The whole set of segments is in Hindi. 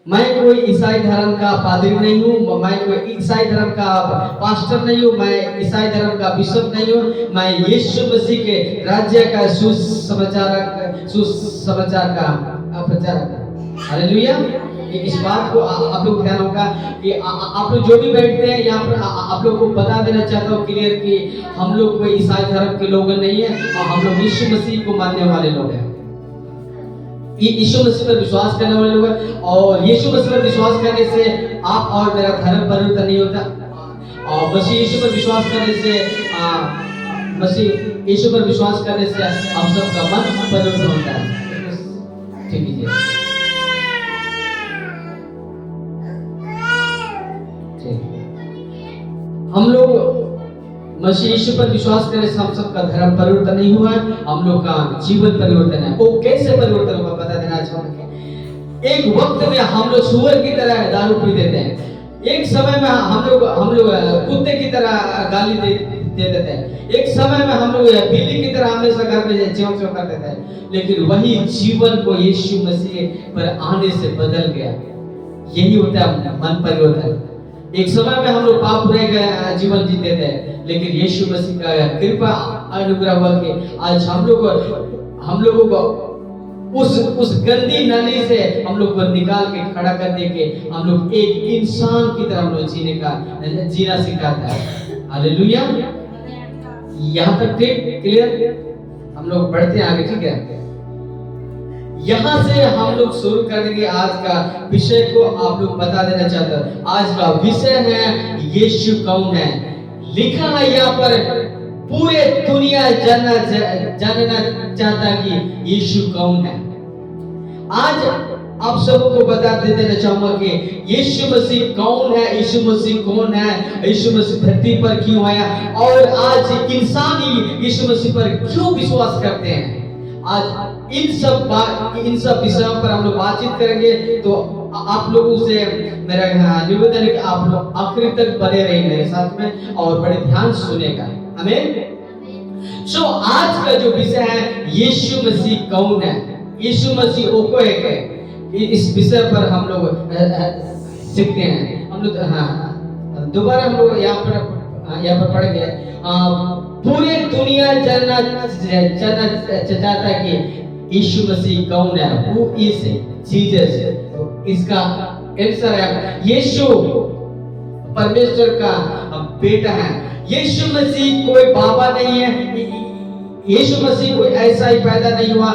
मैं कोई ईसाई धर्म का पादरी नहीं हूँ, मैं कोई ईसाई धर्म का पास्टर नहीं हूँ, मैं ईसाई धर्म का बिशप नहीं हूँ। मैं यीशु मसीह के राज्य का सुसमाचार का प्रचारक। हालेलुया। इस बात को आप लोग ध्यान होगा कि आप लोग जो भी बैठते हैं यहाँ पर आप लोग को बता देना चाहता हूँ क्लियर कि हम लोग कोई ईसाई धर्म के लोग नहीं है और हम लोग यीशु मसीह को मानने वाले लोग हैं। यीशु मसीह पर विश्वास करने वाले लोग हैं और यीशु मसीह पर विश्वास करने से आप और मेरा धर्म परिवर्तन नहीं होता। और मसीह यीशु पर विश्वास करने से मसीह यीशु पर विश्वास करने से हम सबका मन परिवर्तन होता है। ठीक है, हम लोग मसीह यीशु पर विश्वास करने से हम सबका धर्म परिवर्तन नहीं हुआ है, हम लोग का जीवन परिवर्तन है। वो कैसे परिवर्तन हुआ बता देना चाहूंगा। एक वक्त में हम लोग सुअर की तरह दारू पीते थे, एक समय में हम लोग कुत्ते की तरह गाली दे देते थे, एक समय में हम लोग बिल्ली की तरह हमेशा घर में च्यों च्यों करते थे। लेकिन वही जीवन को यीशु मसीह पर आने से बदल गया। यही होता है मन परिवर्तन। एक समय में हम लोग पाप रह जीवन जीते थे, लेकिन यीशु मसीह का कृपा अनुग्रह हुआ कि आज हम लोगों को उस गंदी नाली से हम लोग को निकाल के खड़ा कर दे के हम लोग एक इंसान की तरह हम लोग जीना सिखाता है। हालेलुया। यहाँ तक ठीक क्लियर? हम लोग बढ़ते हैं आगे, ठीक है। यहाँ से हम लोग शुरू करेंगे आज का विषय को आप लोग बता देना चाहता हूँ। आज का विषय है यीशु कौन है। लिखा है यहाँ पर पूरे दुनिया जानना चाहता कि यीशु कौन है। आज आप सबको बता देना चाहूंगा कि यीशु मसीह कौन है, यीशु मसीह कौन है, यीशु मसीह धरती पर क्यों आया और आज इंसान ही यीशु मसीह पर क्यों विश्वास करते हैं। आज इन सब विषयों पर हम लोग बातचीत करेंगे। तो आप लोगों से मेरा निवेदन है कि आप लोग आखिरी तक बने रहें मेरे साथ में और बड़े ध्यान सुनेगा। आमीन। सो आज का जो विषय है यीशु मसीह कौन है, यीशु मसीह वो को एक है, इस विषय पर हम लोग सीखते हैं। हम लोग दोबारा हम लोग यहाँ पर पढ़ेंगे। पूरे दुनिया जानना चाहता कि यीशु मसीह कौन है। Who is Jesus? इसका आंसर है यीशु परमेश्वर का बेटा है। यीशु मसीह कोई बाबा नहीं है, यीशु मसीह कोई ऐसा ही पैदा नहीं हुआ।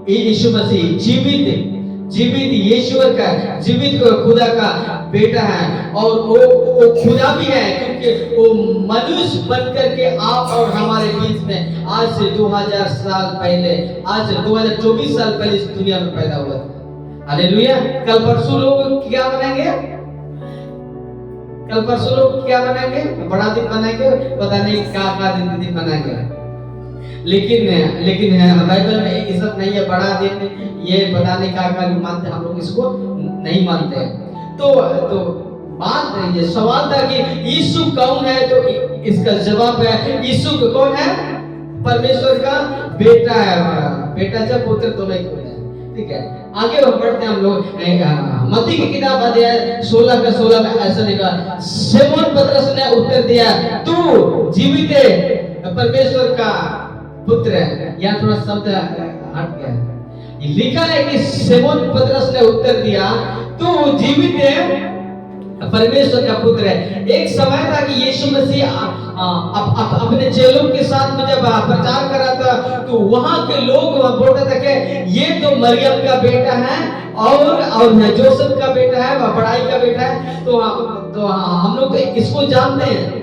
यीशु मसीह जीवित ईश्वर का जीवित खुदा का बेटा है और वो खुदा भी है क्योंकि वो मनुष्य बनकर के आप और हमारे बीच में आज से 2000 साल पहले, आज से 2024 साल पहले इस दुनिया में पैदा हुआ था। हालेलुया। कल परसों लोग क्या बनाएंगे? कल परसों लोग क्या बनाएंगे? बड़ा दिन बनाएंगे, पता नहीं क्या दिन बनाएंगे। लेकिन बाइबल में ये सब नहीं है। बड़ा दिन ये पता नहीं क्या मानते, हम लोग इसको नहीं मानते। तो बात ये सवाल था कि यीशु कौन है, तो इसका जवाब है यीशु कौन है? परमेश्वर का बेटा है। बेटा जब पुत्र तो नहीं होता है। ठीक है, आगे बढ़ते हैं हम लोग। मत्ती की किताब अध्याय 16 का 16 में ऐसा लिखा, सिमोन पतरस ने उत्तर दिया, तू जीवित परमेश्वर का पुत्र है। यहाँ थोड़ा शब्द हट गया। लिखा है कि सिमोन पतरस ने उत्तर दिया, तू जीवित परमेश्वर का पुत्र है। एक समय था कि यीशु मसीह अपने चेलों के साथ में जब प्रचार कर रहा था तो वहां के लोग बोलते थे कि ये तो मरियम का बेटा है और जोसेफ का बेटा है, वह बड़ाई का बेटा है। तो हम लोग तो इसको जानते हैं।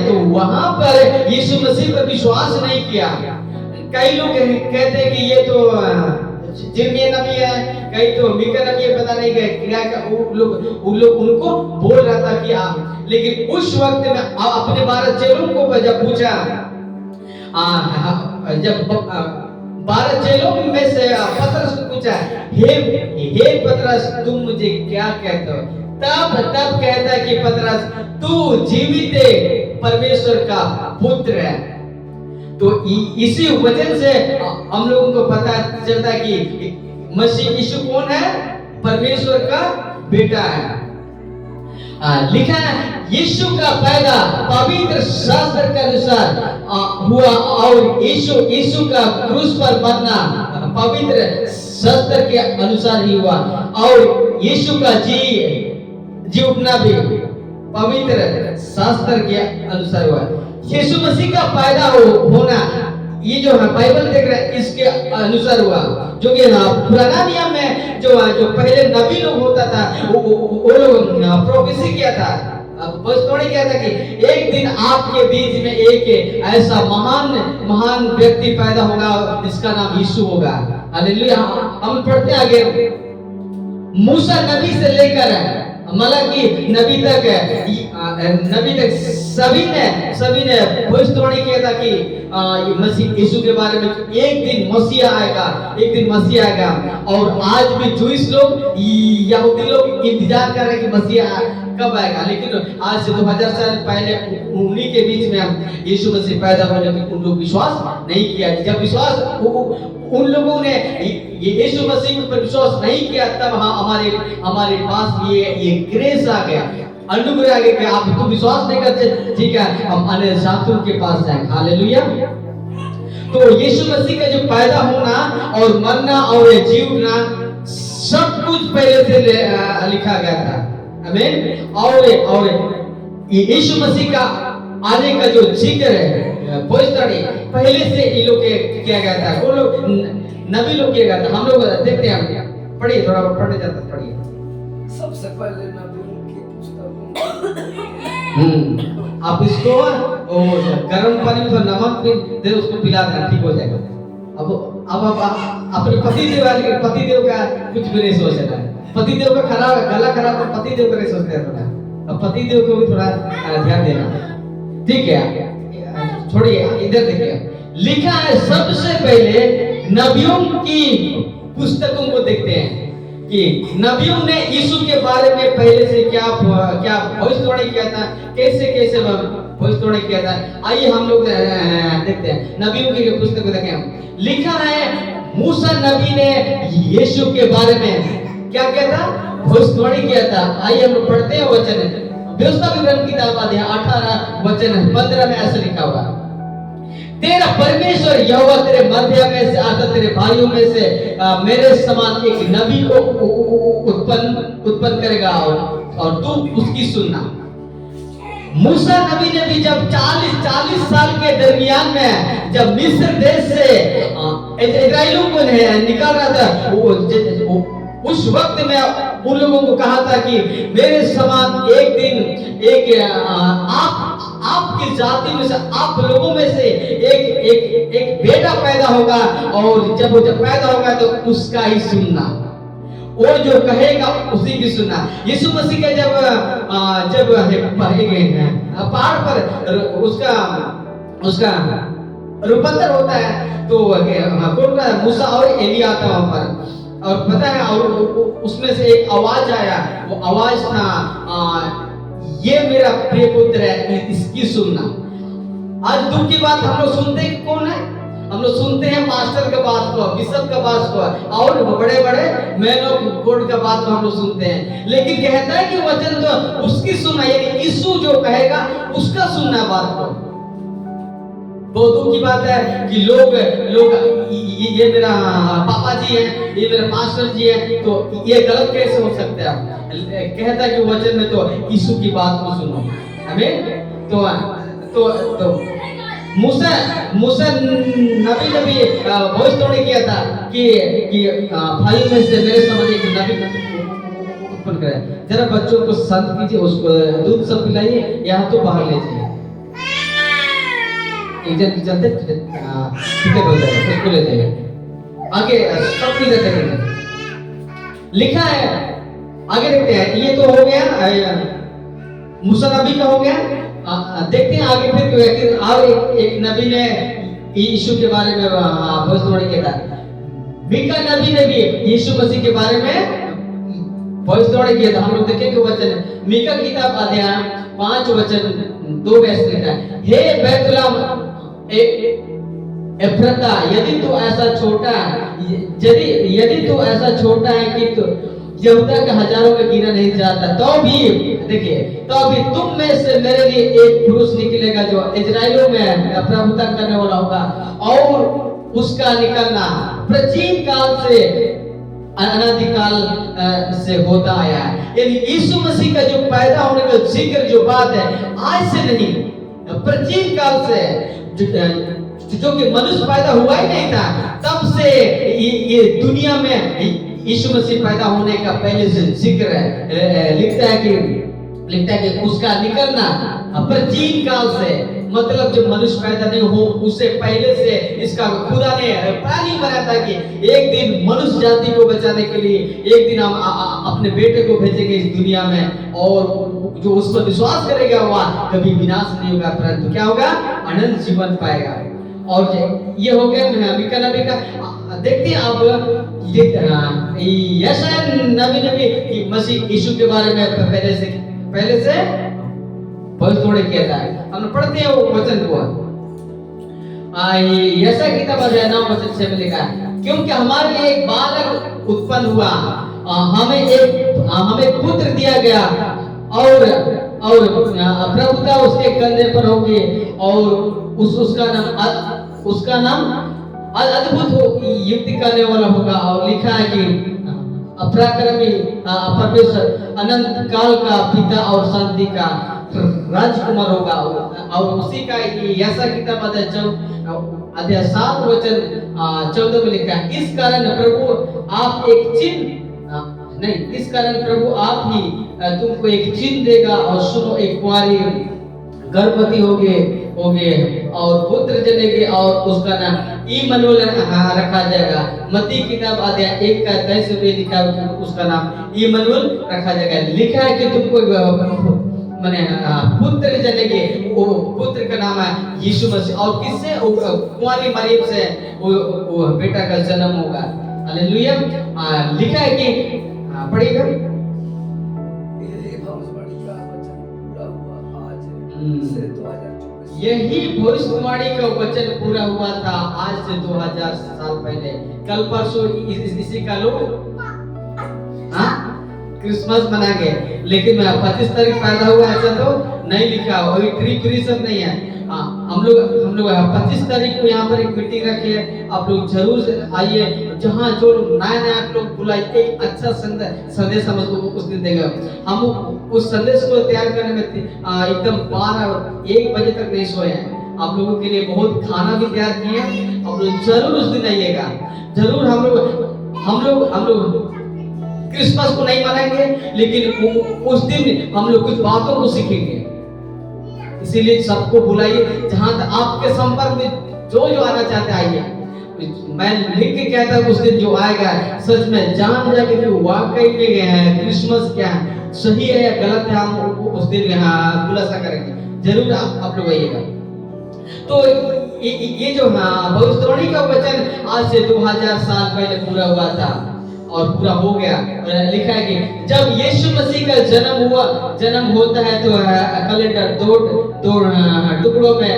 तो वहां पर यीशु मसीह पर विश्वास नहीं किया। कई लोग कहते हैं कि ये तो जिर्मिया नबी है, कई तो मीका नबी है, पता नहीं क्या वो लोग उनको बोल रहा था कि आप। लेकिन उस वक्त में अपने 12 चेलों को जब पूछा, जब 12 चेलों में से पतरस को पूछा, हे पतरस तुम मुझे क्या कहते हो? तब कहता है कि पतरस तू जीवित परमेश्वर का पुत्र है। तो इसी वजह से हम लोगों को पता चलता है कि मसीह यीशु कौन है? परमेश्वर का बेटा है। लिखा है यीशु का पैदा पवित्र शास्त्र के अनुसार हुआ और यीशु का क्रूस पर मरना पवित्र शास्त्र के अनुसार ही हुआ और यीशु का जी उठना भी पवित्र शास्त्र के अनुसार हुआ। यीशु मसीह का पैदा होना ये जो है बाइबल देख रहे हैं इसके अनुसार हुआ, जो कि पुराना नियम में जो पहले नबी लोग होता था वो लोग प्रोफेसी किया था, भविष्यवाणी किया था कि एक दिन आपके बीच में एक ऐसा महान व्यक्ति पैदा होगा जिसका नाम यीशु होगा। हालेलुया। हम पढ़ते आगे, मूसा नबी से लेकर मलाकी नबी तक सभी ने भविष्यवाणी किया था कि मसीह यीशु के बारे में एक दिन मसीहा आएगा। और आज भी जूइश लोग यहूदी लोग इंतजार कर रहे हैं कि मसीहा कब आएगा, लेकिन आज से 2000 साल पहले उन्हीं के बीच में हम यीशु मसीह पैदा होने की उन लोग विश्वास नहीं किया। जब विश्वास उन लोगों ने यीशु मसीह पर विश्वास नहीं किया तब हमारे पास ये ग्रेस आ गया, अनुग्रह आ गया कि आप तो विश्वास नहीं करते, ठीक है हम अन्य जातियों के पास जाएं। हालेलुया। तो यीशु मसीह का जो पैदा होना और मरना और जी उठना सब कुछ पहले से लिखा गया था। आमीन। और यीशु मसीह का आने का जो जिक्र है पहले से ये लोग किया गया था, वो लोग नबी लोग किया गया था। हम लोग देखते हैं, पढ़िए थोड़ा पढ़ने जाता पढ़िए। सबसे पहले नबियों की पुस्तक आप इसको गर्म पानी में नमक भी दे उसको पिला देना, ठीक हो जाएगा। अब अपने पतिदेव का कुछ भी नहीं सोचना है। पतिदेव का गला खराब है, पतिदेव का नहीं सोचते हैं थोड़ा, अब पतिदेव को भी थोड़ा ध्यान देना, ठीक है। छोड़िए इधर देखिए, लिखा है सबसे पहले नबियों की पुस्तकों को देखते हैं कि नबियों ने यीशु के बारे में पहले से क्या भविष्यवाणी किया था, कैसे भविष्यवाणी किया था। आइए हम लोग देखते हैं नबियों की पुस्तक को देखें। लिखा है मूसा नबी ने यीशु के बारे में क्या किया था? भविष्यवाणी किया था। आइए हम लोग पढ़ते हैं वचन, व्यवस्था विवरण किताब अध्याय 18 वचन 15 में ऐसा लिखा हुआ, तेरा परमेश्वर यहोवा तेरे मध्य में से अर्थात तेरे भाइयों में से मेरे समान एक नबी को उत्पन्न करेगा और तू उसकी सुनना। मूसा नबी ने भी जब 40 साल के दरमियान में जब मिस्र देश से इस्राएलियों को निकाल रहा था, उस वक्त में उन लोगों को कहा था कि मेरे समान एक दिन आपकी जाति में से, आप लोगों में से एक बेटा पैदा होगा और जब पैदा होगा तो उसका ही सुनना, और जो कहेगा उसी की सुनना। यीशु मसीह का जब पहाड़ पर उसका रूपांतर होता है तो कौन का मूसा और एलिया था वहां पर, और पता है और उसमें से एक आवाज आया, वो आवाज था ये मेरा प्रिय पुत्र है इसकी सुनना। आज दुख की बात हम लोग सुनते हैं कौन है? हम लोग सुनते हैं मास्टर का बात को, बिशप का बात को और बड़े मैन ऑफ गॉड का बात को हम लोग सुनते हैं, लेकिन कहता है कि वचन तो उसकी सुनना, यानी यीशु जो कहेगा उसका सुनना बात को। बहुत दुख की बात है कि लोग ये मेरा पापा जी है, ये मेरा पास्टर जी है, तो ये गलत कैसे हो सकता है? कहता है कि वचन में तो यीशु की बात को सुनो। आमीन। तो मूसा नबी ने भी भविष्यवाणी किया था कि भाइयों में से मेरे समान एक नबी उत्पन्न करे। जरा बच्चों को शांत कीजिए, उसको दूध सब पिलाइए, यहाँ तो बाहर ले जाइए। एक जन ठीक बोल रहे हैं, उसको ले जाइए आगे, सब चीजें देखेंगे। लिखा है आगे देखते हैं, ये तो हो गया मूसा नबी का हो गया। देखते हैं आगे फिर और एक नबी ने यीशु के बारे में भविष्यवाणी किया था। मीका नबी ने भी यीशु मसीह के बारे में भविष्यवाणी किया था। हम लोग देखेंगे वचन, मीका किताब अध्याय 5 वचन 2 लिखा है, हे बैतुलहम एफ्रता, यदि तू ऐसा छोटा, यदि तू ऐसा छोटा है कि तू यहूदा के हजारों में गिना नहीं जाता, तो भी देखिए, तो भी तुम में से मेरे लिए एक पुरुष निकलेगा जो इजराइलों में प्रभुता करने वाला होगा, और उसका निकलना प्राचीन काल से अनादिकाल से होता आया है। यानी यीशु मसीह का जो पैदा होने का जिक्र जो बात है, आज से नहीं, प्राचीन काल से, जो कि मनुष्य पैदा हुआ ही नहीं था, तब से ये दुनिया में यीशु मसीह पैदा होने का पहले से जिक्र है। लिखता है कि उसका निकलना प्राचीन काल से, मतलब जब मनुष्य पैदा नहीं हो उससे पहले से इसका खुदा ने प्लानिंग बनाया था कि एक दिन मनुष्य जाति को बचाने के लिए एक दिन हम अपने बेटे को भेजेंगे इस दुनिया में, और जो उस पर विश्वास करेगा वह कभी विनाश नहीं होगा, परंतु क्या होगा, अनंत जीवन पाएगा। और ये हो गया मीका नबी का। देखते हैं अब यशायाह नबी ने भी मसीह यीशु के बारे में पहले से भविष्यवाणी किया था। हम पढ़ते हैं वो वचन को। यशायाह की किताब 9:6 में लिखा है, क्योंकि हमारे लिए एक बालक उत्पन्न हुआ, हमें पुत्र दिया गया, और प्रभुता उसके कंधे पर होगी, और उसका नाम अद्भुत युक्ति करने वाला होगा। और लिखा है कि पराक्रमी परमेश्वर, अनंत काल का पिता और शांति का राजकुमार होगा। और उसी का यशायाह की किताब अध्याय 7 वचन 14 में लिखा है, इस कारण प्रभु आप ही तुमको एक चिन्ह देगा, और सुनो, एक कुंवारी गर्भवती होगे और पुत्र जनेगे, और उसका नाम इम्मानुएल रखा जाएगा। मत्ती की किताब अध्याय 1 का 23 में लिखा है उसका नाम इम्मानुएल रखा जाएगा। लिखा है कि तुमको माने पुत्र जनेगे, वो पुत्र का नाम है यीशु मसीह, और किससे, कुंवारी मरियम से वो बेटा का जन्म होगा। हालेलुया। लिखा है कि पढ़िएगा, यही भविष्यवाणी का वचन पूरा हुआ था आज से 2000 साल पहले। कल परसों इसी का लोग क्रिसमस मनाएंगे, लेकिन 25 तारीख पैदा हुआ ऐसा तो नहीं लिखा, और ट्री सब नहीं है। हम लोग 25 तारीख को यहाँ पर एक मीटिंग रखी है, आप लोग जरूर आइए, जहाँ जो नया लोग बुलाइए, एक अच्छा संदेश हम उस दिन देंगे। हम उस संदेश को तैयार करने में एकदम 12-1 बजे तक नहीं सोए हैं। आप लोगों के लिए बहुत खाना भी तैयार किए हैं, आप लोग जरूर उस दिन आइएगा। जरूर हम लोग क्रिसमस को नहीं मनाएंगे, लेकिन उस दिन हम लोग कुछ बातों को सीखेंगे। इसीलिए सबको बुलाइए, जहां तक आपके संपर्क में जो आना चाहते आइए। मैं लिख के कहता हूँ, उस दिन जो आएगा सच में जान जाके कि वाकई में गए हैं क्रिसमस क्या है, सही है या गलत है, हम उस दिन खुलासा करेंगे। जरूर आप लोग आइएगा। तो ये जो भविष्यवाणी का वचन आज से 2000 साल पहले पूरा हुआ था और पूरा हो गया। और लिखा है कि जब यीशु मसीह का जन्म होता है तो कैलेंडर दो टुकड़ों में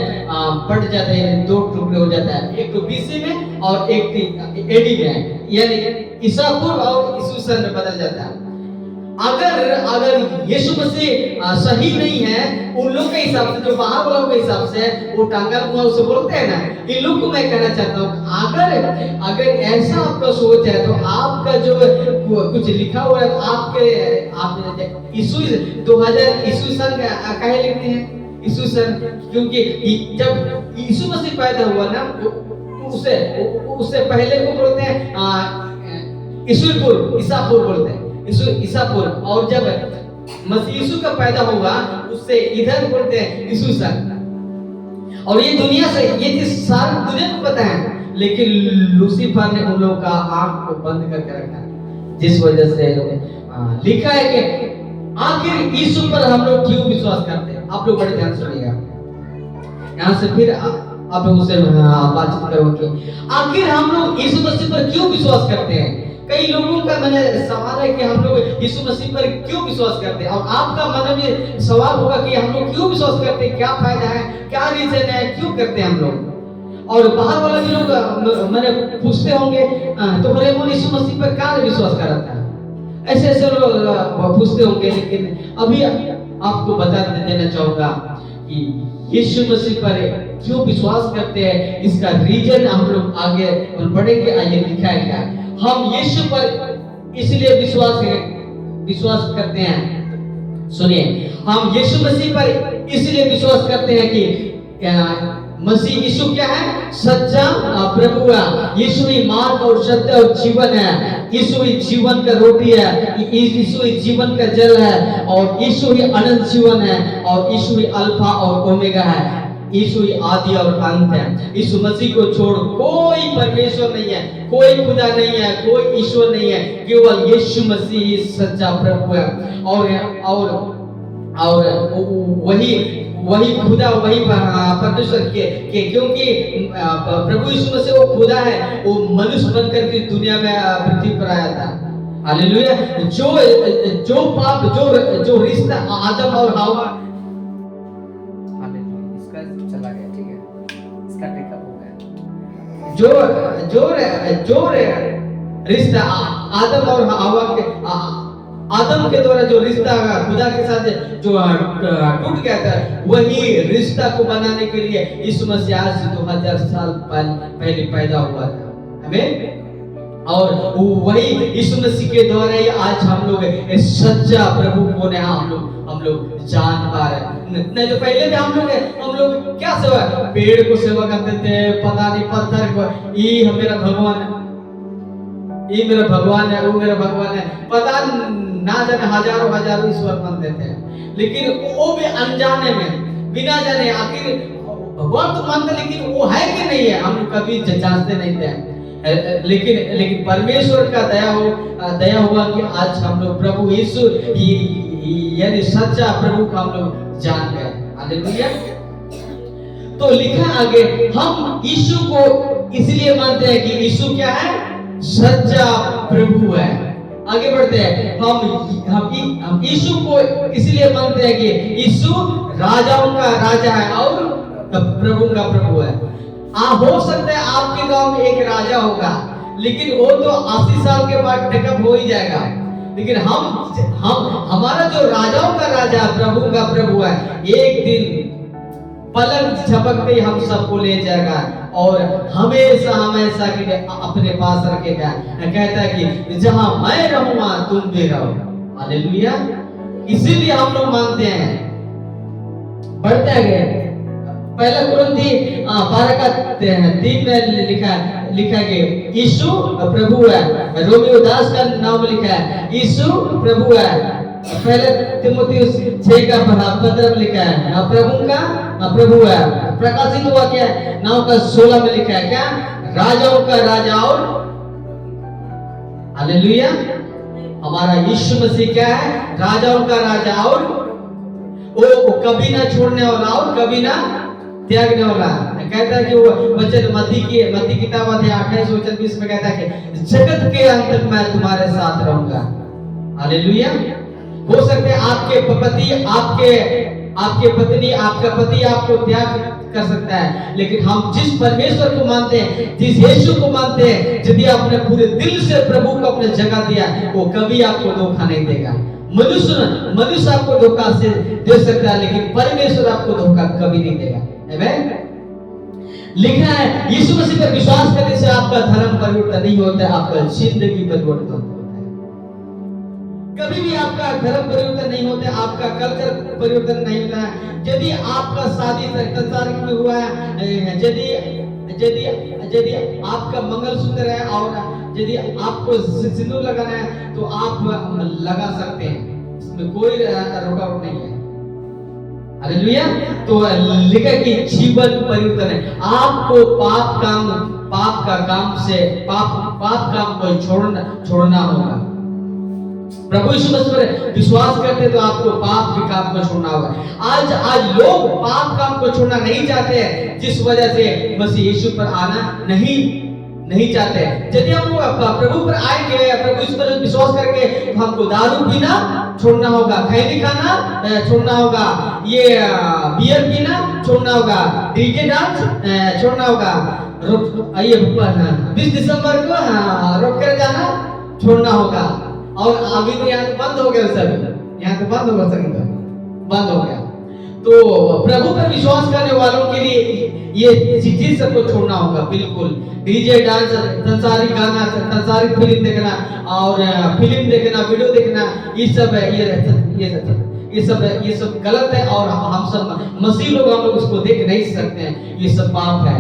बट जाता है, 2 टुकड़े हो जाता है, एक तो बीसी में और एक एडी में, यानी ईसा पूर्व और ईसा सन में बदल जाता है। अगर यीशु मसीह सही नहीं है उन लोग के हिसाब से, जो बाहर वालों के हिसाब से वो टांगल मुआ उसे बोलते हैं ना, इन लोग को मैं कहना चाहता हूँ, अगर ऐसा आपका सोच है तो आपका जो कुछ लिखा हुआ है, आप ईसु 2000 ईसु सन कहे लिखते हैं ईसु सन, क्योंकि जब यीशु मसीह पैदा हुआ ना उससे पहले को बोलते हैं ईसापुर बोलते हैं, ईसापुर। और जब मसीह यीशु का पैदा हुआ उससे इधर बोलते हैं यीशु सन। और ये दुनिया से ये चीज सारी दुनिया को पता है, लेकिन लूसीफर ने उन लोगों का आंख को बंद करके रखा, जिस वजह से लोग लिखा है कि आखिर यीशु पर हम लोग क्यों विश्वास करते हैं। आप लोग बड़े ध्यान सुनिएगा, यहाँ से फिर आप लोगों से बातचीत करोगे। आखिर हम लोग यीशु मसीह पर क्यों विश्वास करते हैं। कई लोगों का मैंने सवाल है कि हम लोग यीशु मसीह पर क्यों विश्वास करते हैं, और आपका मन में सवाल होगा कि हम लोग क्यों विश्वास करते हैं, क्या फायदा है, क्या रीजन है, क्यों करते हैं हम लोग। और बाहर वाला भी लोग मैंने पूछते होंगे तो बोले मोन यीशु मसीह पर कहाँ विश्वास कर रहा था, ऐसे ऐसे लोग पूछते होंगे। लेकिन अभी आपको बता देना चाहूंगा कि यीशु मसीह पर क्यों विश्वास करते हैं, इसका रीजन हम लोग आगे बढ़ेंगे। आइए लिखा है क्या, हम यीशु पर इसलिए विश्वास करते हैं। सुनिए, हम यीशु मसीह पर इसलिए विश्वास करते हैं कि मसीह यीशु क्या है, सच्चा प्रभु है। यीशु ही मार्ग और सत्य और जीवन है। यीशु ही जीवन का रोटी है, यीशु ही जीवन का जल है, और यीशु ही अनंत जीवन है, और यीशु ही अल्फा और ओमेगा है। यीशु ही आदि और अंत है। यीशु मसीह को छोड़ कोई परमेश्वर नहीं है, कोई खुदा नहीं है, कोई ईश्वर नहीं है, केवल यीशु मसीह ही सच्चा प्रभु है। और वही खुदा, वही परमेश्वर के क्योंकि प्रभु यीशु मसीह वो खुदा है, वो मनुष्य बनकर के दुनिया में पृथ्वी पर आया था। हालेलुया। जो पाप जो रिश्ता आदम और हवा, इसका चला गया, ठीक है, इसका टेकअप हो गया। जो रिश्ता आदम और हवा के, आदम के द्वारा जो रिश्ता खुदा के साथ जो टूट गया था, वही रिश्ता को बनाने के लिए यीशु मसीह आज से 2000 साल पहले पैदा हुआ था। हमें और वही यीशु मसीह के द्वारा ही आज हम लोग सच्चा प्रभु कौन है हम लोग जान पा रहे हैं। नहीं तो पहले भी हम लोग क्या सेवा, पेड़ को सेवा करते थे, पता नहीं पत्थर को, ये मेरा भगवान है, ये मेरा भगवान है, वो मेरा भगवान है, पता ना जाने हजारों ईश्वर मानते थे। लेकिन वो भी अनजाने में, बिना जाने, आखिर भगवान तो मानते, लेकिन वो है कि नहीं है हम लोग कभी जांचते नहीं थे। लेकिन परमेश्वर का दया हुआ कि आज हम लोग प्रभु यीशु यानी सच्चा प्रभु को हम लोग जान गए। हालेलुया। तो लिखा आगे, हम यीशु को इसलिए मानते हैं कि यीशु क्या है, सच्चा प्रभु है। आगे बढ़ते हैं, हम यीशु को इसलिए मानते हैं कि यीशु राजाओं का राजा है और प्रभु का प्रभु है। हो सकता है आपके गांव में एक राजा होगा, लेकिन वो तो 80 साल के बाद टेकअप हो ही जाएगा। लेकिन हम हमारा जो राजाओं का राजा, प्रभु का प्रभु है, एक दिन पलक झपकते ही हम सबको ले जाएगा और हमेशा के लिए अपने पास रखेगा। कहता है कि जहां मैं रहूंगा तुम भी रहो। हालेलुया। इसीलिए हम लोग मानते हैं। बढ़ते गए, पहला कुरिन्थी 12:3 में लिखा कि यीशु प्रभु है। रोमियो दास का नाम लिखा है, यीशु प्रभु है। पहले तीमुथियुस 6:15 में लिखा है, प्रभु का प्रभु है। प्रकाशित हुआ क्या 9:16 में लिखा है क्या, राजाओं का राजा और, हालेलुया, हमारा यीशु मसीह क्या है, राजाओं का राजा और वो कभी ना छोड़ने वाला और कभी ना त्यागने वाला। कहता है कि वो वचन मत्ती किताब अध्याय 28:20 में कहता है कि जगत के अंत तक मैं तुम्हारे साथ रहूंगा। हालेलुया। हो सकते हैं आपके पत्नी, आपका पति आपको त्याग कर सकता है, लेकिन हम जिस परमेश्वर को मानते हैं, जिस यीशु को मानते हैं, यदि आपने पूरे दिल से प्रभु को अपने जगह दिया, वो कभी आपको धोखा नहीं देगा। मनुष्य आपको धोखा से दे सकता है, लेकिन परमेश्वर आपको धोखा कभी नहीं देगा। आमीन। लिखा है, यीशु मसीह पर विश्वास करने से आपका धर्म परिवर्तन नहीं होता, आपका जिंदगी परिवर्तन होता है। कभी भी आपका धर्म परिवर्तन नहीं होता, आपका कल्चर परिवर्तन नहीं होता है। यदि आपका शादी संसारिक में हुआ है, यदि आपका मंगलसूत्र है और यदि आपको सिंदूर लगाना है तो आप लगा सकते हैं, इसमें कोई रुकावट नहीं है। हालेलुया। तो लिखा कि जीवन परिवर्तन है। आपको पाप काम को छोड़ना होगा। प्रभु यीशु मसीह पर विश्वास करते तो आपको पाप के काम को छोड़ना होगा। आज लोग पाप काम को छोड़ना नहीं चाहते हैं, जिस वजह से मसीह यीशु पर आना नहीं चाहते। यदि हम प्रभु पर आएंगे, प्रभु इस पर विश्वास करके, तो हमको दारू पीना छोड़ना होगा, खैनी खाना छोड़ना होगा, ये बियर पीना छोड़ना होगा, डीजे डांस छोड़ना होगा, 20 दिसंबर को रोक कर जाना छोड़ना होगा। और अभी तो यहाँ तो बंद हो गया, सब यहाँ तो बंद हो गया, बंद हो गया। तो प्रभु पर विश्वास करने वालों के लिए ये चीज सबको छोड़ना होगा बिल्कुल। डीजे डांस, संसारिक गाना, संसारिक फिल्म देखना और फिल्म देखना, वीडियो देखना, ये सब ये सब गलत है। और हम सब मसीह लोग, हम लोग उसको देख नहीं सकते हैं, ये सब पाप है।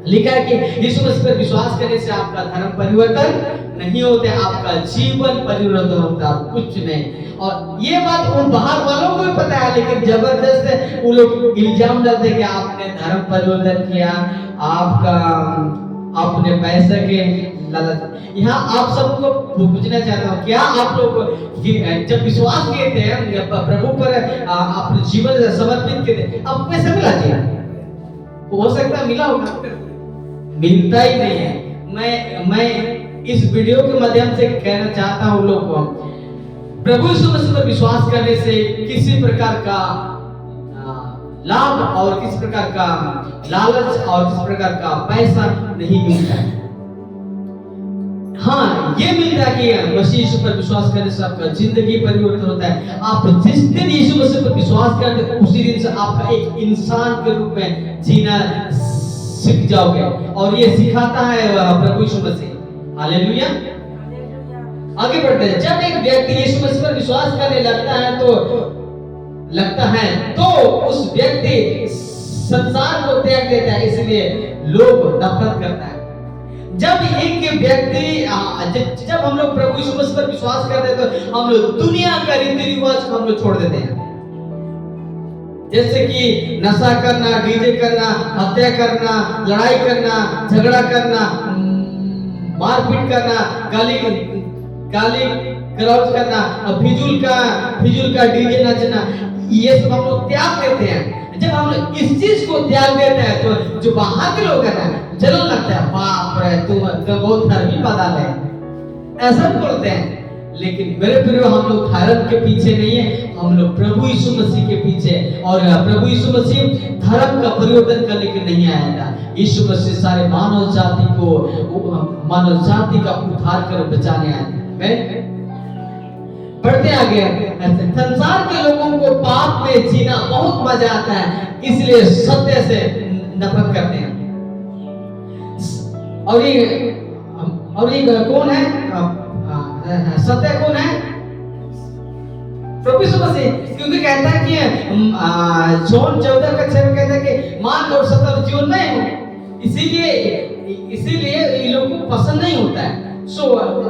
लिखा है कि यीशु मसीह पर विश्वास करने से आपका धर्म परिवर्तन नहीं होते, आपका जीवन परिवर्तन होता है, कुछ नहीं। और ये बात उन बाहर वालों को भी पता है, लेकिन जबरदस्त वो लोग इल्जाम डालते कि आपने धर्म परिवर्तन किया, आपका अपने पैसे के लालच। यहाँ आप सबको पूछना चाहता हूँ, क्या आप लोग जब विश्वास किए थे प्रभु पर, अपने जीवन समर्पित किए थे, अब पैसा मिला जी? हो सकता है मिला होगा, मिलता ही नहीं है। मैं इस वीडियो के माध्यम से कहना चाहता हूँ लोगों को, प्रभु यीशु मसीह पर विश्वास करने से किसी प्रकार का लाभ और किसी प्रकार का लालच और किसी प्रकार का पैसा नहीं मिलता है। हाँ, ये मिलता है कि मसीह यीशु पर विश्वास करने से आपका जिंदगी परिवर्तन होता है। आप जिस दिन यीशु मसीह पर विश्वास करते हैं, उसी दिन से आपका एक इंसान के रूप में जीना सीख जाओगे। और ये सिखाता है प्रभु यीशु मसीह। हालेलुया। आगे बढ़ते हैं। जब एक व्यक्ति यीशु मसीह पर विश्वास करने लगता है तो उस व्यक्ति संसार को त्याग देता है, इसलिए लोग नफरत करता है। जब एक व्यक्ति जब हम लोग प्रभु यीशु मसीह पर विश्वास करते हैं, तो हम लोग दुनिया का रीति रिवाज को हम लोग छोड़ देते हैं, जैसे कि नशा करना, डीजे करना, हत्या करना, लड़ाई करना, झगड़ा करना, मारपीट करना, गाली गलौज करना, फिजूल का डीजे नचना, ये सब हम लोग त्याग देते हैं। जब हम लोग इस चीज को त्याग देते हैं, तो जो बाहर के लोग हैं ना, जलन लगता है, बाप रे तुम बहुत धर्मी बदल है, ऐसा बोलते हैं। लेकिन मेरे प्रियो, हम लोग धर्म के पीछे नहीं है, हम लोग प्रभु यीशु मसीह के पीछे। और प्रभु यीशु मसीह धर्म का परिवर्तन करने के नहीं आया था। यीशु मसीह सारे मानव जाति का उद्धार कर बचाने आया था। बढ़ते आगे, संसार के लोगों को पाप में जीना बहुत मजा आता है, इसलिए सत्य से नफरत करते हैं। और ये कौन है? सत्य कौन है? प्रभु यीशु मसीह। क्योंकि कहता है कि जॉन 14:6 में कहता है कि मार्ग और सत्य और जीवन नहीं हो, इसीलिए ये लोगों को पसंद नहीं होता है।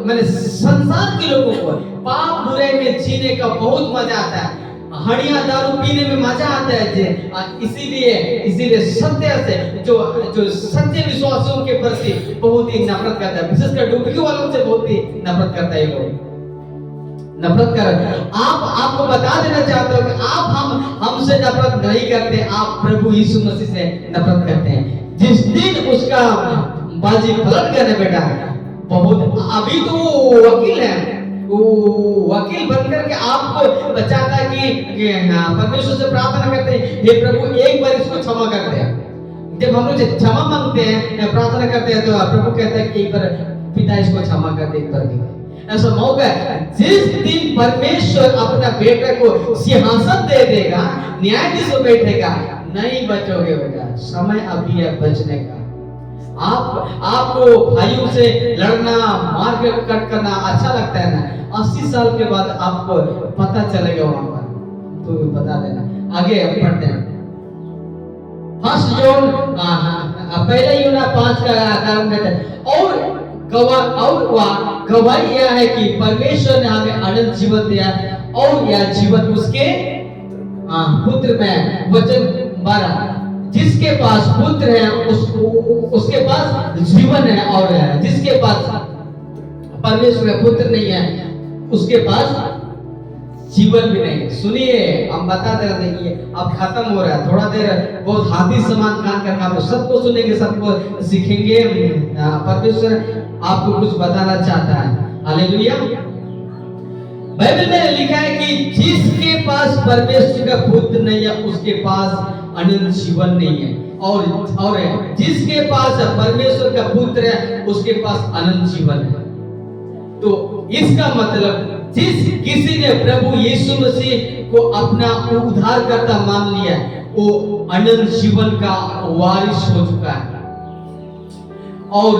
मैंने संसार के लोगों को पाप बुरे में जीने का बहुत मजा आता है, हड़िया दारू पीने में मजा आता है। इसीलिए सत्य से जो सत्य विश्वासियों के प्रति बहुत ही नफरत करता है, विशेषकर डुबकी वालों से बहुत ही नफरत करता है। लोग नफरत कर, आपको बता देना चाहता हूँ कि आप हमसे नफरत नहीं करते, आप प्रभु यीशु मसीह से नफरत करते हैं। जिस दिन उसका बाजी पलट गया ना बेटा, बहुत अभी तो वकील है, वो वकील बनकर के आपको बचाता है कि परमेश्वर से प्रार्थना करते हैं, हे प्रभु एक बार इसको क्षमा कर दे। जब हम लोग क्षमा मांगते हैं, प्रार्थना करते हैं, तो प्रभु कहता है कि एक बार पिता इसको क्षमा कर दे, एक बार। ऐसा मौका है जिस दिन परमेश्वर अपना बेटे को सिंहासन दे देगा, न्यायाधीश में बैठेगा, नहीं बचोगे बेटा, समय अभी है बचने का। आपको भाइयों से लड़ना, मारपीट करना अच्छा लगता है ना, 80 साल के बाद आपको पता चलेगा वहां पर, तो बता देना। आगे हम पढ़ते हैं। 1 जॉन 1 का कारण कहते हैं, और गवाही यह है कि परमेश्वर ने हमें अनंत जीवन दिया, और यह जीवन उसके पुत्र में। वचन 12, जिसके पास पुत्र है उसके पास जीवन है, और जिसके पास परमेश्वर का पुत्र नहीं है उसके पास जीवन भी नहीं। सुनिए, हम बता दे रहे हैं, अब खत्म हो रहा है, थोड़ा देर बहुत हाथी समान कान का काम, सबको सुनेंगे, सबको सीखेंगे। परमेश्वर आपको कुछ बताना चाहता है। हालेलुया। बाइबल में लिखा है कि जिसके पास परमेश्वर का पुत्र नहीं है उसके पास अनंत जीवन नहीं है, और जिसके पास परमेश्वर का पुत्र है उसके पास अनंत जीवन है। तो इसका मतलब जिस किसी ने प्रभु यीशु मसीह को अपना उद्धारकर्ता मान लिया वो अनंत जीवन का वारिस हो चुका है। और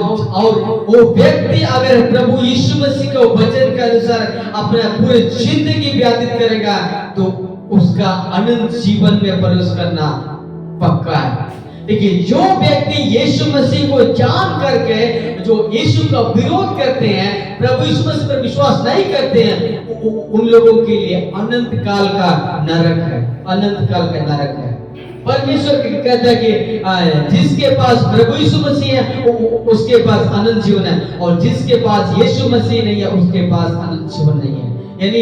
वो व्यक्ति अगर प्रभु यीशु मसीह के वचन के अनुसार अपना पूरी जिंदगी व्यतीत करेगा तो उसका अनंत जीवन में प्रवेश करना पक्का है। देखिए, जो व्यक्ति यीशु मसीह को जान करके जो यीशु का विरोध करते हैं, प्रभु यीशु मसीह पर विश्वास नहीं करते हैं, उन लोगों के लिए अनंत काल का नरक है, अनंत काल का नरक है। परमेश्वर कहता है कि जिसके पास प्रभु यीशु मसीह है उसके पास अनंत जीवन है, और जिसके पास यीशु मसीह नहीं है उसके पास अनंत जीवन नहीं है। यानी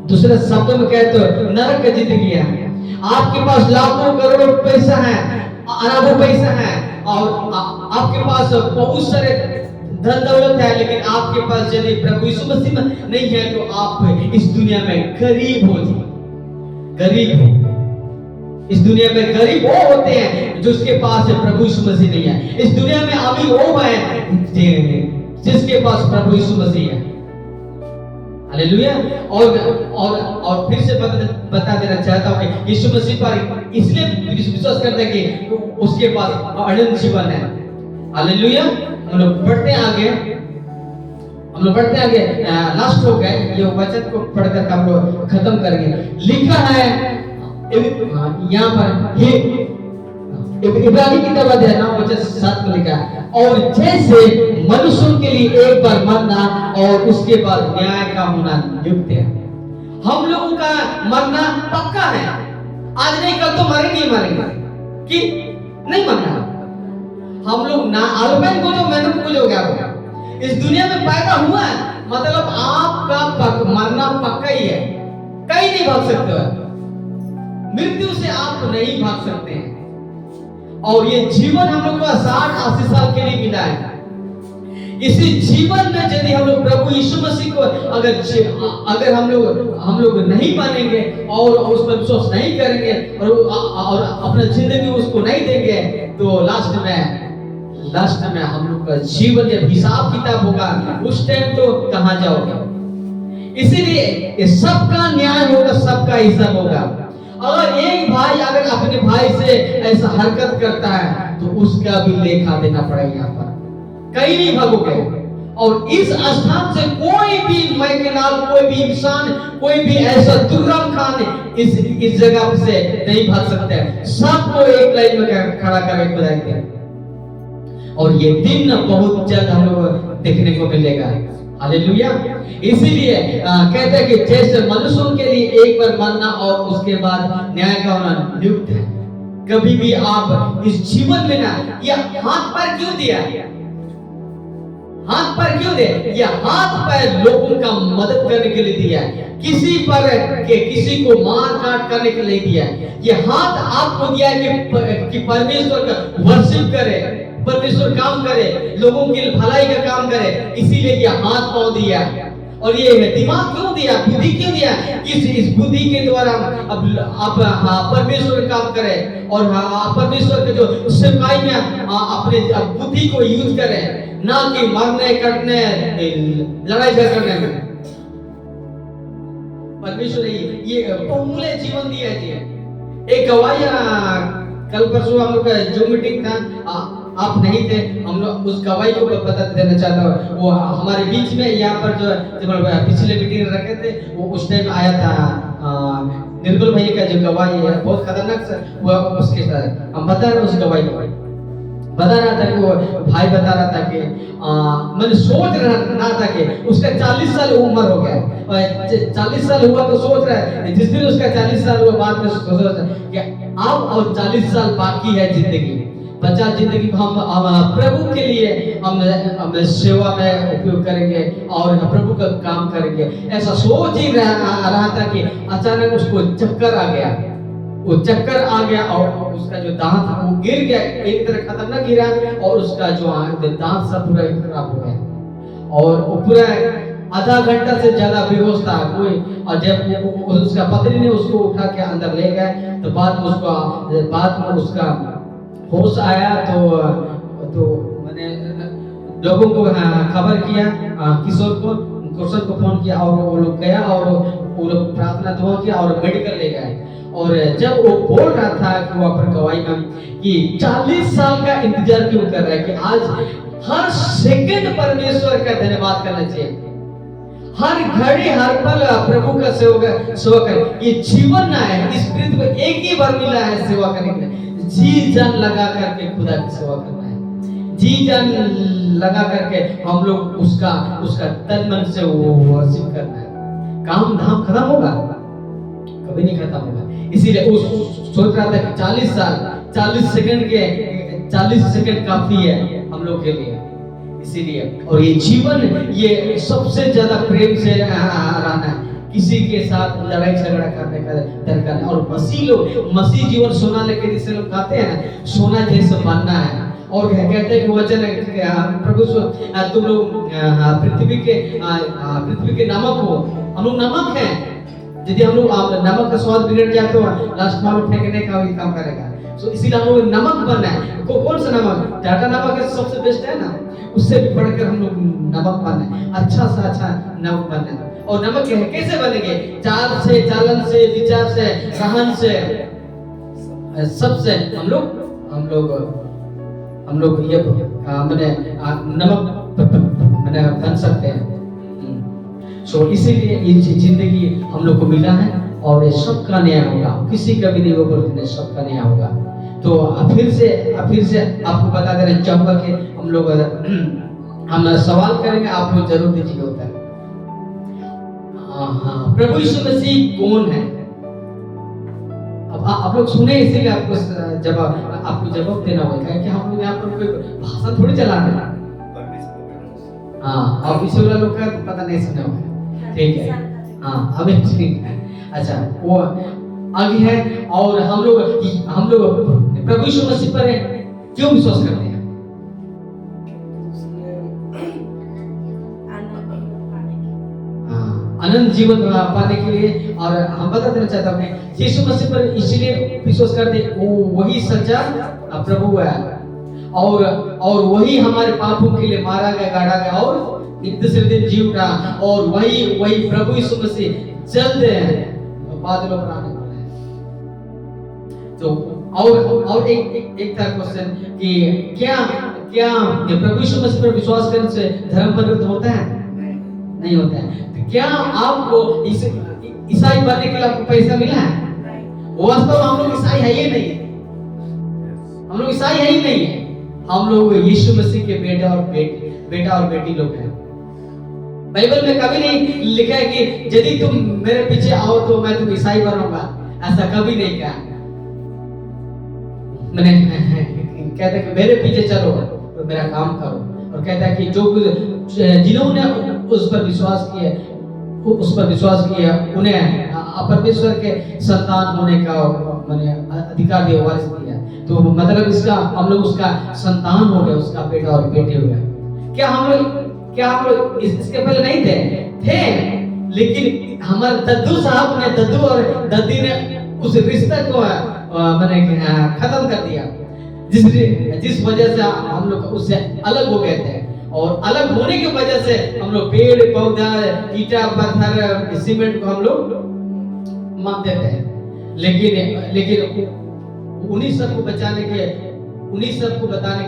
दूसरे शब्दों में कहे तो नरक की जिंदगी है। आपके पास लाखों करोड़ों पैसा है, अरबों पैसा है, और आपके पास बहुत सारे धन दौलत है, लेकिन आपके पास यदि प्रभु यीशु मसीह नहीं है तो आप इस दुनिया में गरीब हो जाए। गरीब हो, इस दुनिया में गरीब वो होते हैं जिसके पास प्रभु यीशु मसीह नहीं है। इस दुनिया में अमीर वो है जिसके पास प्रभु यीशु मसीह है। हालेलुया। और फिर से बता देना चाहता हूँ, यीशु मसीह पर इसलिए विश्वास करते हैं कि उसके पास अनंत जीवन है। हालेलुया। हम लोग बढ़ते आगे, लास्ट हो गए, ये वचन को पढ़कर हम लोग खत्म करेंगे। लिखा है यहाँ पर, इब्रानी किताब अध्याय 9 वचन 7 में लिखा है, और जैसे मनुष्यों के लिए एक बार मरना और उसके बाद न्याय का होना नियुक्त है। हम लोगों का मरना पक्का है, आज नहीं कल तो मरेंगे कि नहीं मरना। हम लोग ना अल्पाइन को जो मैंने कुछ हो गया इस दुनिया में पैदा हुआ है, मतलब आपका मरना पक्का ही है, कहीं नहीं भाग सकते हो। मृत्यु से आप नहीं भाग सकते हैं। और ये जीवन हम लोग को 60-80 साल के लिए मिला है। इसी जीवन में यदि हम लोग प्रभु यीशु मसीह को अगर हम लोग नहीं मानेंगे और उस पर विश्वास नहीं करेंगे और अपना जिंदगी उसको नहीं देंगे तो लास्ट में हम लोग का जीवन जब हिसाब किताब होगा उस टाइम तो कहां जाओगे। इसीलिए सबका न्याय होगा, सबका हिसाब होगा। अगर एक भाई अगर अपने भाई से ऐसा हरकत करता है तो उसका भी लेखा देना पड़ेगा। यहाँ पर कहीं नहीं भागोगे। और इस स्थान से कोई भी मैकेनाल, कोई भी इंसान, कोई भी ऐसा दुर्गम खान इस जगह से नहीं भाग सकते। सबको एक लाइन में खड़ा करके बुलाएंगे और ये दिन बहुत जल्द हम लोग देखने को मिलेगा। हालेलुया। इसीलिए कहते हैं कि जैसे मनुष्यों के लिए एक बार मरना और उसके बाद न्याय का होना नियुक्त है। कभी भी आप इस जीवन में ना या हाथ पर क्यों दिया, हाथ पर क्यों दे, या हाथ पैर लोगों का मदद करने के लिए दिया, किसी को मार काट करने के लिए दिया। ये हाथ आपको दिया कि परमेश्वर का वर्शिप करे, परमेश्वर काम करे, लोगों की भलाई का काम करे, इसीलिए ये हाथ पांव दिया। और ये दिमाग क्यों दिया, बुद्धि क्यों दिया, इस बुद्धि के द्वारा अब परमेश्वर काम करे और परमेश्वर के जो सेवकाई में अपने बुद्धि को यूज करे, ना कि मरने कटने लड़ाई झगड़ने में। परमेश्वर ये बहुमूल्य जीवन दिया है। एक गवाही कल परसों हम लोग का जो मीटिंग था, आप नहीं थे, हम लोग उस गवाही को बता देना चाहता हूँ। वो हमारे बीच में यहाँ पर जो पिछले मीटिंग रखे थे वो उस टाइम आया था। निर्मल भैया का जो गवाही है बहुत खतरनाक वो उसके साथ हम बता रहे उस गवाही को बता रहा था कि वो भाई बता रहा था कि मैंने सोच रहा था कि उसका 40 साल उम्र हो गया, 40 साल हुआ तो सोच रहा है जिस दिन उसका 40 साल हुआ बाद में सोच रहा था कि अब और 40 साल बाकी है जिंदगी। बचा जिंदगी को हम प्रभु के लिए हम सेवा में उपयोग करेंगे और प्रभु का काम करेंगे। ऐसा सोच ही रहा था कि अचानक उसको चक्कर आ गया। वो चक्कर आ गया और उसका जो दांत था वो गिर गया, एक तरह खत्म ना गिरा और उसका जो दांत सब पूरा खराब हो गया और वो पूरा आधा घंटा से ज्यादा बेहोश था कोई। और जब उसका पत्नी ने उसको उठा के अंदर ले गए तो बाद में उसका होश आया तो मैंने लोगों को खबर किया, किशोर को फोन किया और वो लोग गया और वो लोग प्रार्थना दुआ किया और मेडिकल ले गए। और जब वो बोल रहा था कि वो अपनी गवाही में कि 40 साल का इंतजार क्यों कर रहा है, कि आज हर सेकंड परमेश्वर का धन्यवाद करना चाहिए, हर घड़ी हर पल प्रभु का सेवा कर। ये जीवन ना है, इस पृथ्वी पर एक ही बार मिला है सेवा करने के लिए। जी जान लगा करके खुदा की सेवा करना है, जी जान लगा करके हम लोग उसका तन मन से वो वर्शिप करना है। काम धाम खत्म होगा, कभी नहीं खत्म होगा। इसीलिए वो सोच रहा था कि 40 सेकंड काफी है हम लोग के लिए। इसीलिए और ये जीवन ये सबसे ज्यादा प्रेम से रहना है, किसी के साथ लड़ाई झगड़ा करने का दरकार है। और मसीह जीवन सोना लेके जिसे लोग कहते हैं ना, सोना जैसे बनना है। और कहते हैं कि वचन प्रभु तुम लोग पृथ्वी के नमक हो। हम लोग नमक हैं, यदि हम लोग नमक का स्वाद बिगड़ जाए तो लास्ट में फेंकने का भी काम करेगा। सो इसीलिए हम लोग नमक बनना है। कौन सा नमक? टाटा नमक है सबसे बेस्ट है ना, उससे भी बढ़कर हम लोग नमक बनना है, अच्छा सा अच्छा नमक बनना है। और नमक कैसे बनेंगे? चाल से, चालन से, विचार से, सहन से, सबसे हम लोग ये नमक बन सकते हैं। सो इसीलिए ये जिंदगी हम लोग को मिला है और ये सबका नया होगा, किसी का भी नहीं होगा, बोलते सबका नया होगा। तो फिर से आपको बता देना चाहूंगा कि हम सवाल करेंगे, आप लोग जरूर दीजिए उत्तर। प्रभु यीशु मसीह कौन है? अब आप लोग सुने, इसीलिए आपको जवाब देना होगा कि हम लोग यहाँ पर कोई भाषण थोड़ी चला रहे हैं। हाँ, आप इसी वाला लोग का पता नहीं सुना होगा, ठीक है। हाँ, अभी ठीक है। अच्छा, वो आगे है। और हम लोग प्रभु यीशु मसीह पर क्यों विश्वास करते हैं? अनंत जीवन पाने के लिए। और हम बता देना चाहता हूँ यीशु मसीह पर इसलिए विश्वास करते, वही सच्चा प्रभु है और वही हमारे पापों के लिए मारा गया, गाड़ा गया और तीसरे दिन जी उठा। और वही प्रभु यीशु मसीह जल्द बादलों पर आने वाला है। तो और एक था क्वेश्चन कि क्या प्रभु यीशु मसीह पर विश्वास करने से धर्म परिवर्तन होता है? नहीं होता है। तो क्या आपको ईसाई बनने के लिए आपको पैसा मिला है? वास्तव में हम लोग ईसाई है ही नहीं है, हम लोग ईसाई है ही नहीं है। हम लोग यीशु मसीह के बेटा और बेटी लोग हैं। बाइबल में कभी नहीं लिखा है कि यदि तुम मेरे पीछे आओ तो मैं तुम ईसाई बनूंगा, ऐसा कभी नहीं कहा। मैंने कहता कि मेरे पीछे चलो तो मेरा काम करो। और कहता है कि जिन्होंने उस पर विश्वास किया उन्हें परमेश्वर के संतान होने का अधिकार दिया, वारिस दिया। तो मतलब इसका हम लोग उसका संतान हो गए, उसका बेटा और बेटे हो गए। क्या हम लोग इसके पहले नहीं थे? लेकिन हमारे दद्दू और दद्दी ने उस रिश्ते को खत्म कर दिया, जिस वजह से हम लोग उससे अलग हो गए थे। और अलग होने की वजह से हम लोग पेड़ पौधा, ईटा पत्थर, सीमेंट को हम लोग मानते थे। लेकिन उन्हीं सबको बताने के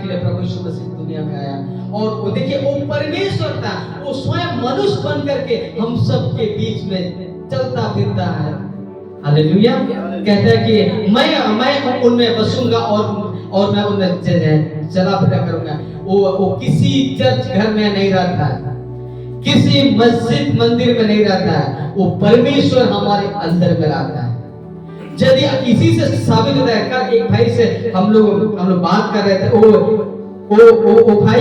लिए प्रभु यीशु मसीह दुनिया में आया। और वो देखिए, वो परमेश्वर था, वो स्वयं मनुष्य बन करके हम सब के बीच में चलता फिरता है। हालेलुया। कहता है कि मैं उनमें बसूंगा और मैं उनमें चला फिरा करूंगा। वो किसी चर्च घर में नहीं रहता है, किसी मस्जिद मंदिर में नहीं रहता है, वो परमेश्वर हमारे अंदर में रहता है। यदि इसी से साबित होता है, कल एक भाई से हम लोग बात कर रहे थे, वो भाई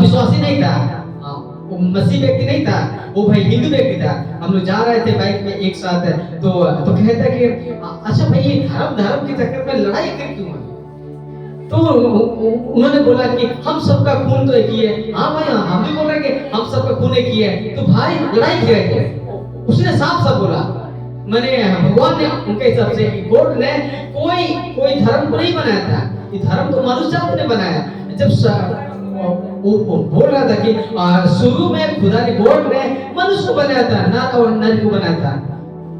विश्वासी नहीं था, वो मसीह व्यक्ति नहीं था, वो भाई हिंदू व्यक्ति था। हम लोग जा रहे थे बाइक में एक साथ, तो कहता कि अच्छा भाई, ये धर्म के चक्कर में लड़ाई क्यों है? तो उन्होंने बोला कि हम सबका खून तो एक ही है। हाँ भाई, हम भी बोल रहे हैं कि हम सबका खून एक ही है, तो भाई लड़ाई क्यों है? उसने साफ बोला, मैंने भगवान ने उनके हिसाब से, गॉड ने कोई धर्म को नहीं बनाया था, ये धर्म तो मनुष्य जात ने बनाया। जब वो बोल रहा था कि शुरू में खुदा ने, गॉड ने मनुष्य को बनाया था, ना और नर को बनाया था।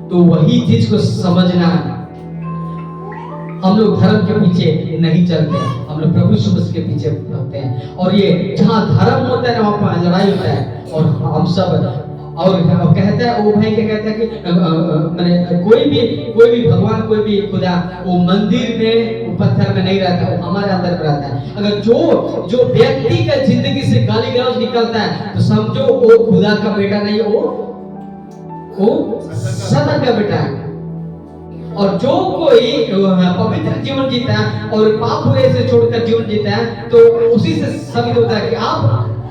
तो वही चीज को समझना, हम लोग धर्म के पीछे नहीं चलते, हम लोग प्रभु यीशु मसीह के पीछे चलते हैं। और ये जहाँ धर्म होता है ना, वहाँ पर लड़ाई होता है। और हम सब, और कहता है वो भाई, क्या कहता है कि मैंने कोई भी भगवान, कोई भी खुदा वो मंदिर में, वो पत्थर में नहीं रहता, वो हमारे अंदर में रहता है। अगर जो व्यक्ति का जिंदगी से गाली गलौज निकलता है, तो समझो वो खुदा का बेटा नहीं, वो शैतान का बेटा है। और जो कोई पवित्र जीवन जीता है और पाप बुरे से छोड़कर जीवन जीता है, तो उसी से साबित होता है कि आप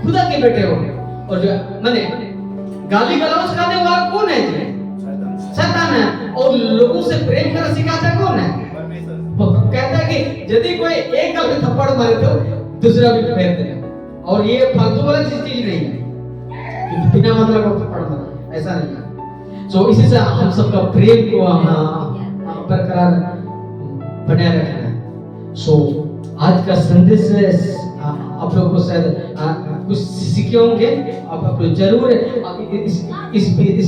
खुदा के बेटे हो। और जो मैंने गाली गलौज करने वाला कौन है? शैतान है। और लोगों से प्रेम करना सिखाता कौन है? कहता है कि यदि कोई एक गल में थप्पड़ मारे तो दूसरा भी फेर देना। और ये फालतू वाला चीज नहीं है, बिना मतलब का थप्पड़ मारना, ऐसा नहीं है। तो इसी से हम सबका प्रेम को बरकरार बनाए रखना है। सो आज का संदेश आप लोगों को शायद कुछ सीखे होंगे। आप लोग जरूर इस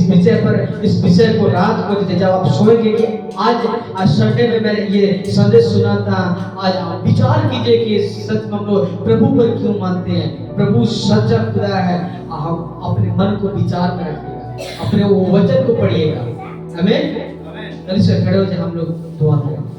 विषय को रात को जब आप सोएंगे कि आज संडे में मैंने ये संदेश सुना था, आज विचार कीजिए कि सच में हम लोग प्रभु पर क्यों मानते हैं। प्रभु सच्चा खुदा है। आप अपने मन को विचार में रखिएगा, अपने वो वचन को पढ़िएगा। आमीन। कल से खड़े हो जाए, हम लोग दुआ करें।